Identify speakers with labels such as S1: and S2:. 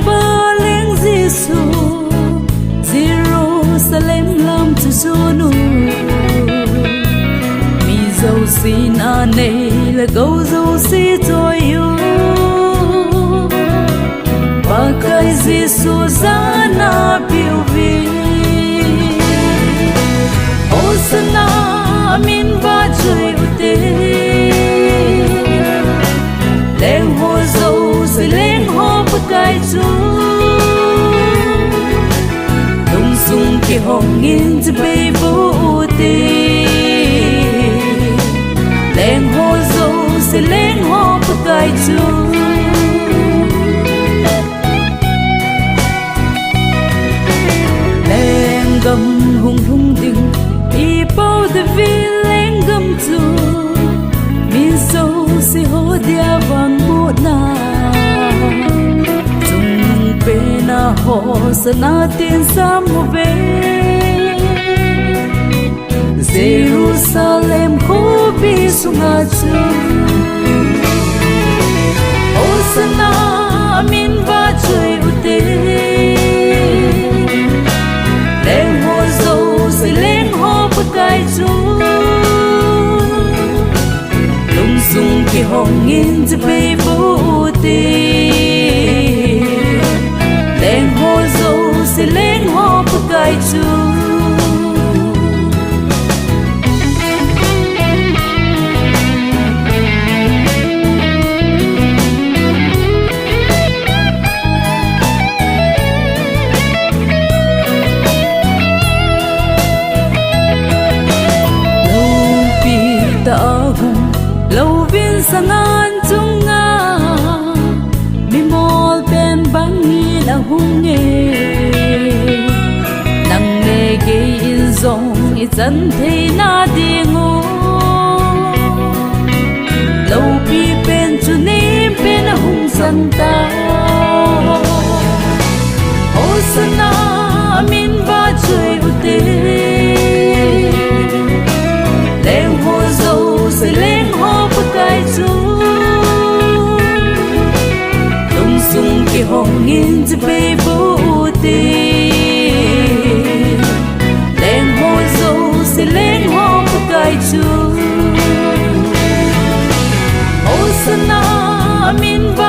S1: ba leng Giêsu Jerusalem lam tu sunu mi dâu xin à này là câu dâu si tôi yêu và cái Giêsu giá na biểu vi Hosanna min va trời ute lên hồ dâu rồi lên hồ bất cái chú lung sung cái hồng nghiêng cho bay vô tì lên hồ dâu rồi lên hồ bất cái chú lên gầm hùng hùng đình đi bao the vi lên gầm tu min sâu si hồ dia vang bu na chung pe na ho sana tin sam ve Jerusalem ko bi sunga chu Hosanna min va chui ute lên hồ dâu rồi lên hồ bất cái chú lung sung cái hồng nghiêng cho bay vô tì lên hồ dâu rồi lên hồ bất cái chú lâu viên sang an chung nga mi mol pen bang ni la hung nghe nang nghe ge in zong i chan thei na di ngo lâu pi pen chu ni pen hung san ta Hosanna min va chui ute lên hồ dâu rồi lên hồ bất cái chú lung sung cái hồng nghiêng cho bay vô tì lên hồ dâu rồi lên hồ bất cái chú Hosanna min va